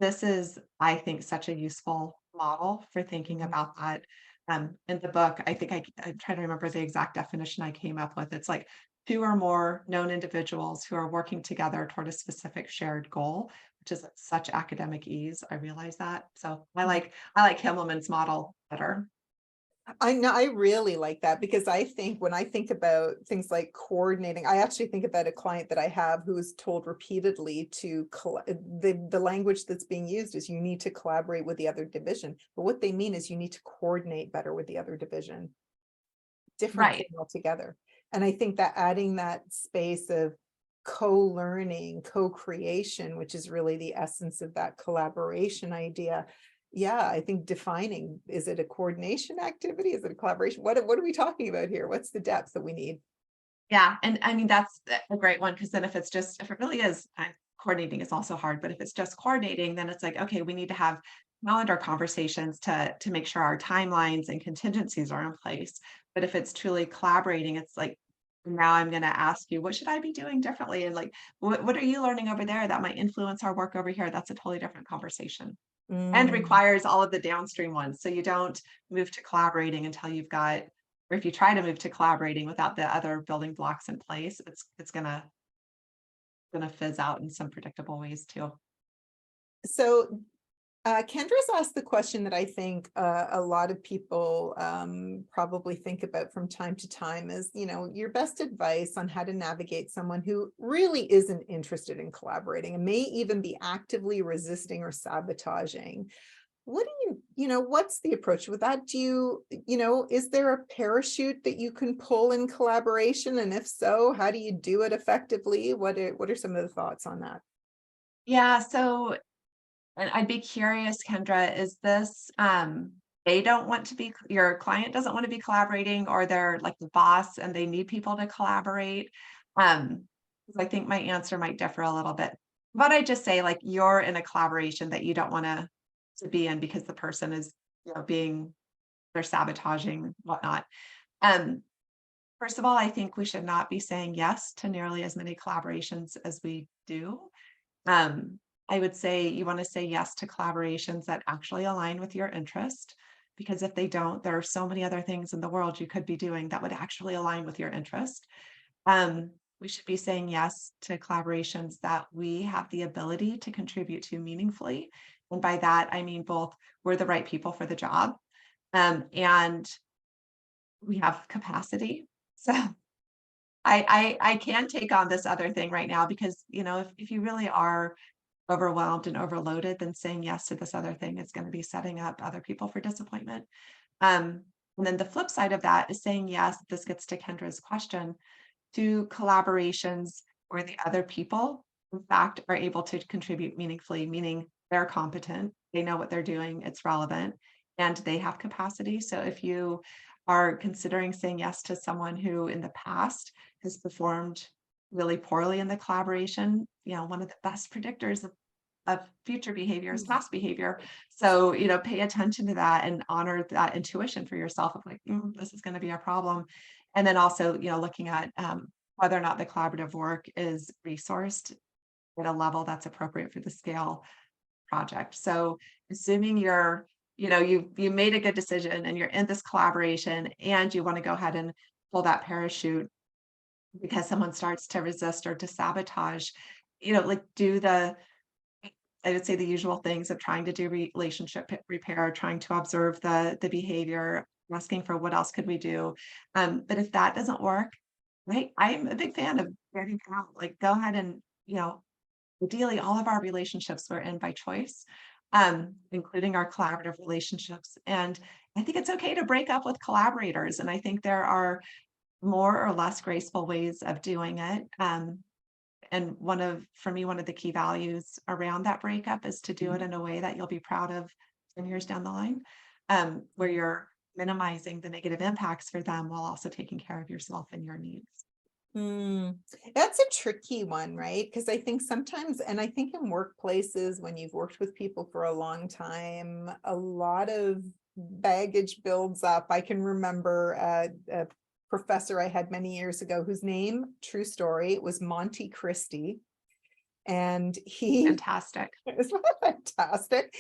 This is, I think, such a useful model for thinking about that. In the book, I think I'm trying to remember the exact definition I came up with. It's like two or more known individuals who are working together toward a specific shared goal, which is such academic ease. I realize that. So I like Himmelman's model better. I know, I really like that because I think when I think about things like coordinating, I actually think about a client that I have who is told repeatedly to the language that's being used is you need to collaborate with the other division. But what they mean is you need to coordinate better with the other division. Different Right. thing altogether. And I think that adding that space of co-learning, co-creation, which is really the essence of that collaboration idea. Yeah, I think defining, is it a coordination activity? Is it a collaboration? What are we talking about here? What's the depth that we need? Yeah. And I mean, that's a great one because then if it really is, coordinating is also hard, but if it's just coordinating, then it's like, okay, we need to have calendar conversations to make sure our timelines and contingencies are in place. But if it's truly collaborating, it's like, now I'm going to ask you, what should I be doing differently? And like, what are you learning over there that might influence our work over here? That's a totally different conversation and Mm. requires all of the downstream ones. So you don't move to collaborating until you've got, or if you try to move to collaborating without the other building blocks in place, it's gonna fizz out in some predictable ways too. So Kendra's asked the question that I think a lot of people probably think about from time to time is, your best advice on how to navigate someone who really isn't interested in collaborating and may even be actively resisting or sabotaging. What do what's the approach with that? Do is there a parachute that you can pull in collaboration? And if so, how do you do it effectively? What are some of the thoughts on that? Yeah, so and I'd be curious, Kendra, is this they don't want to be, your client doesn't want to be collaborating, or they're like the boss and they need people to collaborate? 'Cause I think my answer might differ a little bit. But I just say like you're in a collaboration that you don't want to be in because the person is, being, they're sabotaging, whatnot. Um, First of all, I think we should not be saying yes to nearly as many collaborations as we do. I would say you want to say yes to collaborations that actually align with your interest, because if they don't, there are so many other things in the world you could be doing that would actually align with your interest. We should be saying yes to collaborations that we have the ability to contribute to meaningfully. And by that, I mean both we're the right people for the job, and we have capacity. So I can take on this other thing right now because, if you really are overwhelmed and overloaded, then saying yes to this other thing is going to be setting up other people for disappointment. And then the flip side of that is saying yes, this gets to Kendra's question, to collaborations where the other people, in fact, are able to contribute meaningfully, meaning they're competent, they know what they're doing, it's relevant, and they have capacity. So if you are considering saying yes to someone who in the past has performed really poorly in the collaboration, one of the best predictors of future behavior is past behavior. So, pay attention to that and honor that intuition for yourself of like, this is going to be a problem. And then also, looking at whether or not the collaborative work is resourced at a level that's appropriate for the scale project. So assuming you made a good decision and you're in this collaboration and you want to go ahead and pull that parachute because someone starts to resist or to sabotage, do I would say the usual things of trying to do relationship repair, trying to observe the behavior, asking for what else could we do. But if that doesn't work, right, I'm a big fan of getting out, like go ahead and, ideally all of our relationships we're in by choice, including our collaborative relationships. And I think it's okay to break up with collaborators. And I think there are more or less graceful ways of doing it. And for me, one of the key values around that breakup is to do it in a way that you'll be proud of 10 years down the line, where you're minimizing the negative impacts for them while also taking care of yourself and your needs. That's a tricky one, right? Because I think sometimes, and I think in workplaces, when you've worked with people for a long time, a lot of baggage builds up. I can remember a professor I had many years ago whose name, true story, was Monte Christie. And he Fantastic. is fantastic.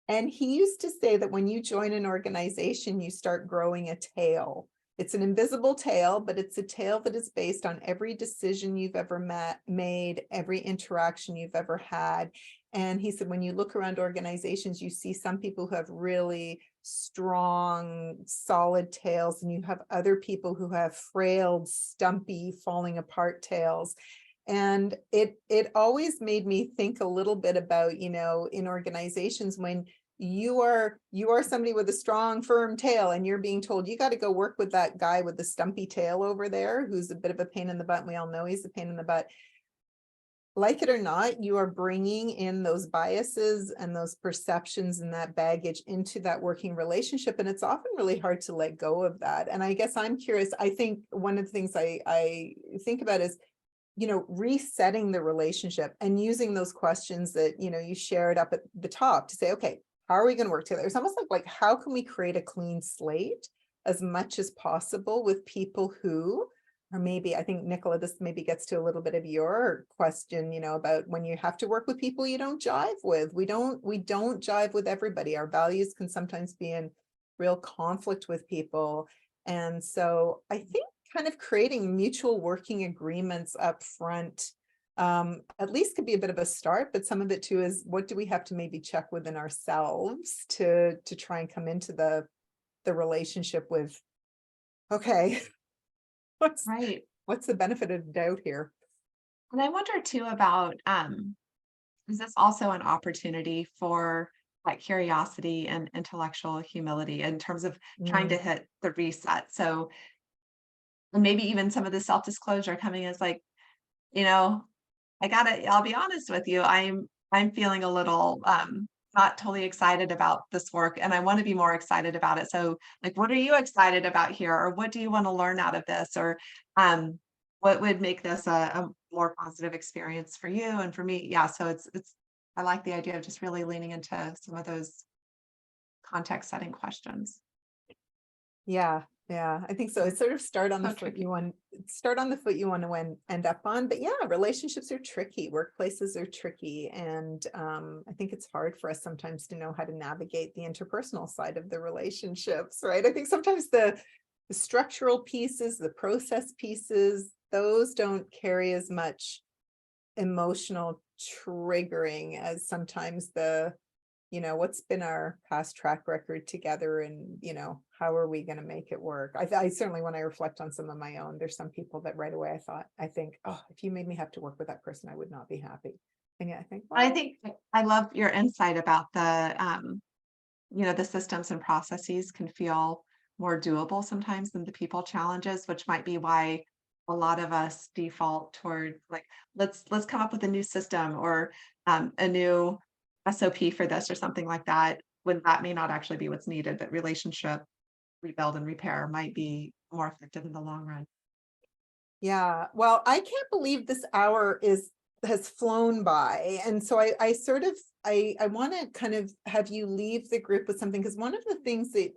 And he used to say that when you join an organization, you start growing a tail. It's an invisible tail, but it's a tail that is based on every decision you've ever made, every interaction you've ever had. And he said, when you look around organizations, you see some people who have really strong, solid tails, and you have other people who have frail, stumpy, falling apart tails. And it always made me think a little bit about, in organizations, when you are somebody with a strong, firm tail and you're being told you got to go work with that guy with the stumpy tail over there who's a bit of a pain in the butt, and we all know he's a pain in the butt. Like it or not, you are bringing in those biases and those perceptions and that baggage into that working relationship, and it's often really hard to let go of that. And I guess I'm curious, I think one of the things I think about is resetting the relationship and using those questions that, you shared up at the top to say, okay, how are we going to work together? It's almost like how can we create a clean slate as much as possible with people who, or maybe, I think, Nicola, this maybe gets to a little bit of your question, about when you have to work with people you don't jive with. We don't jive with everybody. Our values can sometimes be in real conflict with people. And so I think kind of creating mutual working agreements up front, at least could be a bit of a start, but some of it too is what do we have to maybe check within ourselves to try and come into the relationship with, okay, what's the benefit of doubt here? And I wonder too about, is this also an opportunity for like curiosity and intellectual humility in terms of trying to hit the reset? So maybe even some of the self-disclosure coming as like, I'll be honest with you. I'm feeling a little not totally excited about this work, and I want to be more excited about it. So like, what are you excited about here? Or what do you want to learn out of this? Or what would make this a more positive experience for you and for me? Yeah. So it's I like the idea of just really leaning into some of those context setting questions. Yeah. Yeah, I think so. It's sort of start on the So foot tricky. you want, start on the foot you want to end up on. But yeah, relationships are tricky, workplaces are tricky. And I think it's hard for us sometimes to know how to navigate the interpersonal side of the relationships, right? I think sometimes the structural pieces, the process pieces, those don't carry as much emotional triggering as sometimes what's been our past track record together, and how are we going to make it work. I certainly, when I reflect on some of my own, there's some people that right away I think, oh, if you made me have to work with that person, I would not be happy. And yet I think, I well, think I love your insight about the systems and processes can feel more doable sometimes than the people challenges, which might be why a lot of us default toward like, let's come up with a new system or a new SOP for this or something like that, when that may not actually be what's needed, but relationship rebuild and repair might be more effective in the long run. yeah, well, I can't believe this hour has flown by. And so I sort of I want to kind of have you leave the group with something, because one of the things that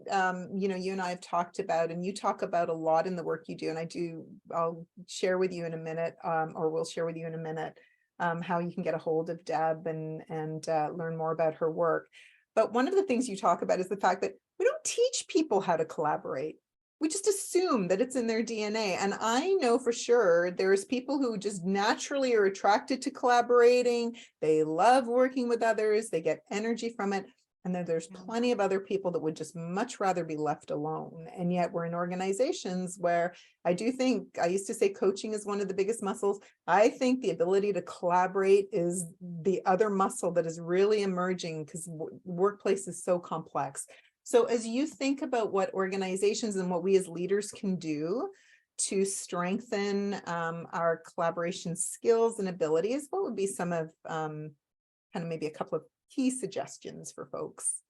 you and I have talked about, and you talk about a lot in the work you do, and I'll share with you in a minute, or we'll share with you in a minute, how you can get a hold of Deb and learn more about her work. But one of the things you talk about is the fact that we don't teach people how to collaborate. We just assume that it's in their DNA. And I know for sure there's people who just naturally are attracted to collaborating. They love working with others. They get energy from it. And then there's plenty of other people that would just much rather be left alone. And yet we're in organizations where I do think, I used to say coaching is one of the biggest muscles. I think the ability to collaborate is the other muscle that is really emerging, because workplace is so complex. So as you think about what organizations and what we as leaders can do to strengthen our collaboration skills and abilities, what would be some of kind of maybe a couple of key suggestions for folks?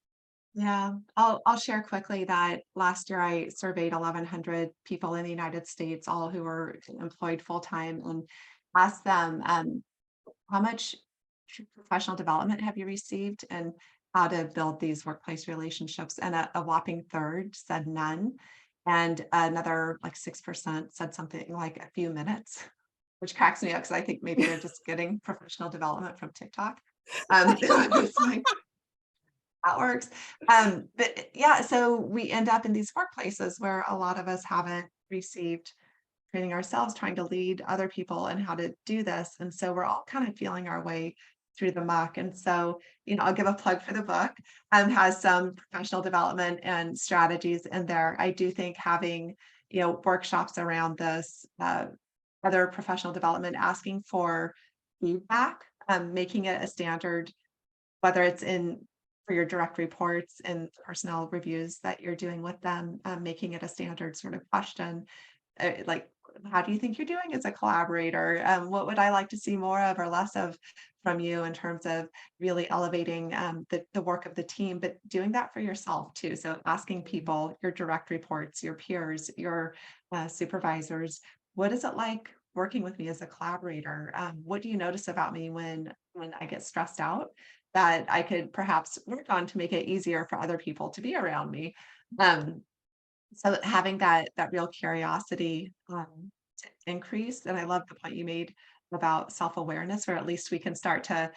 Yeah, I'll share quickly that last year I surveyed 1,100 people in the United States, all who were employed full time, and asked them how much professional development have you received and how to build these workplace relationships. And a whopping third said none, and another like 6% said something like a few minutes, which cracks me up because I think maybe they're just getting professional development from TikTok. It's like, that works. But yeah, so we end up in these workplaces where a lot of us haven't received training ourselves, trying to lead other people and how to do this. And so we're all kind of feeling our way through the muck. And so, I'll give a plug for the book, has some professional development and strategies in there. I do think having, workshops around this, other professional development, asking for feedback, making it a standard, whether it's in for your direct reports and personnel reviews that you're doing with them, making it a standard sort of question, like, how do you think you're doing as a collaborator? What would I like to see more of or less of from you in terms of really elevating the work of the team, but doing that for yourself too. So asking people, your direct reports, your peers, your supervisors, what is it like working with me as a collaborator? What do you notice about me when I get stressed out that I could perhaps work on to make it easier for other people to be around me? Um, so having that real curiosity to increase, and I love the point you made about self-awareness, where at least we can start to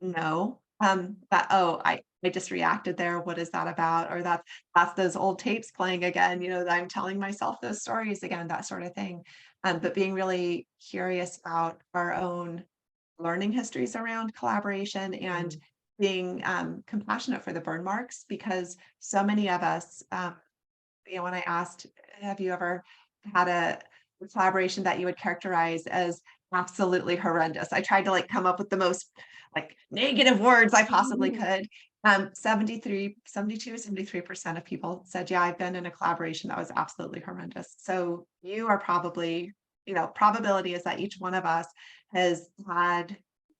know that, oh, I just reacted there. What is that about? Or that's those old tapes playing again, that I'm telling myself those stories again, that sort of thing. But being really curious about our own learning histories around collaboration and being compassionate for the burn marks, because so many of us when I asked, have you ever had a collaboration that you would characterize as absolutely horrendous? I tried to like come up with the most like negative words I possibly Mhm. could. 73% of people said, yeah, I've been in a collaboration that was absolutely horrendous. So you are probably, probability is that each one of us has had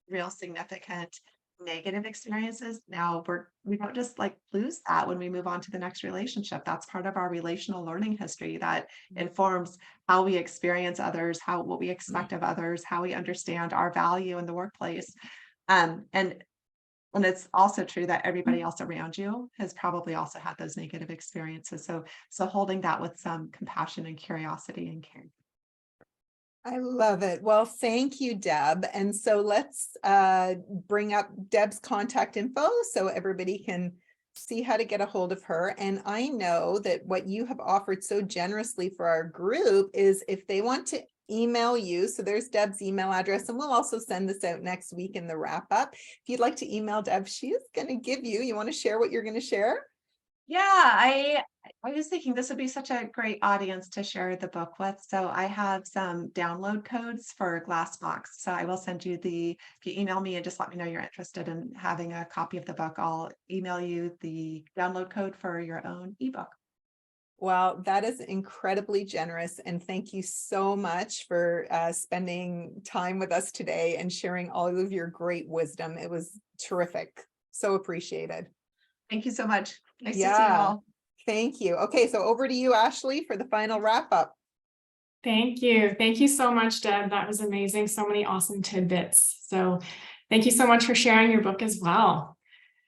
real significant negative experiences. Now we don't just like lose that when we move on to the next relationship. That's part of our relational learning history that informs how we experience others, what we expect of others, how we understand our value in the workplace. And And it's also true that everybody else around you has probably also had those negative experiences. So holding that with some compassion and curiosity and care. I love it. Well, thank you, Deb. And so let's bring up Deb's contact info so everybody can see how to get a hold of her. And I know that what you have offered so generously for our group is if they want to email you, so there's Deb's email address, and we'll also send this out next week in the wrap up. If you'd like to email Deb, she is going to give you want to share what you're going to share? Yeah, I was thinking this would be such a great audience to share the book with. So I have some download codes for Glassbox. So I will send you if you email me and just let me know you're interested in having a copy of the book, I'll email you the download code for your own ebook. Well, that is incredibly generous. And thank you so much for spending time with us today and sharing all of your great wisdom. It was terrific. So appreciated. Thank you so much. Nice to see you Yeah. all. Thank you. Okay, so over to you, Ashley, for the final wrap up. Thank you. Thank you so much, Deb. That was amazing. So many awesome tidbits. So thank you so much for sharing your book as well.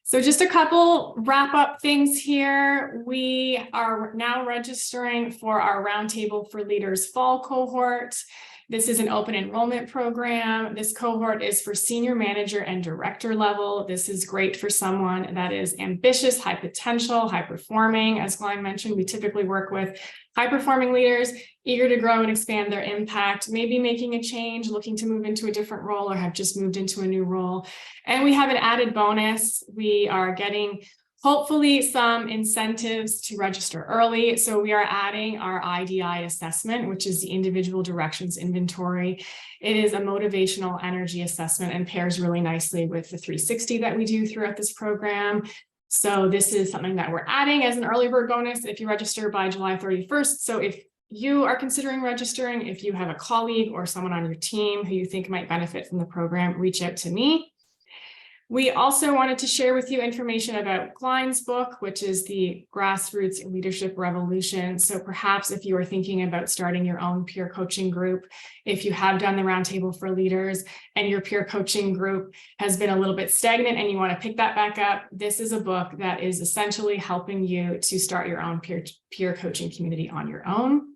So just a couple wrap up things here. We are now registering for our Roundtable for Leaders fall cohort. This is an open enrollment program. This cohort is for senior manager and director level. This is great for someone that is ambitious, high potential, high performing. As Glenn mentioned, we typically work with high performing leaders, eager to grow and expand their impact, maybe making a change, looking to move into a different role or have just moved into a new role. And we have an added bonus. We are getting hopefully some incentives to register early. So we are adding our IDI assessment, which is the individual directions inventory. It is a motivational energy assessment and pairs really nicely with the 360 that we do throughout this program. So this is something that we're adding as an early bird bonus if you register by July 31st. So if you are considering registering, if you have a colleague or someone on your team who you think might benefit from the program, reach out to me. We also wanted to share with you information about Glein's book, which is the Grassroots Leadership Revolution. So perhaps if you are thinking about starting your own peer coaching group, if you have done the Roundtable for Leaders and your peer coaching group has been a little bit stagnant and you want to pick that back up, this is a book that is essentially helping you to start your own peer coaching community on your own.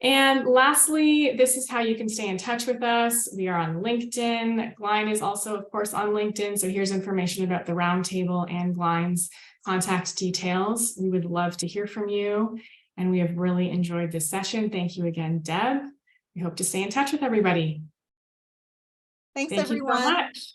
And lastly, this is how you can stay in touch with us. We are on LinkedIn. Glein is also, of course, on LinkedIn. So here's information about the Roundtable and Glein's contact details. We would love to hear from you. And we have really enjoyed this session. Thank you again, Deb. We hope to stay in touch with everybody. Thanks, Thank you so everyone. much.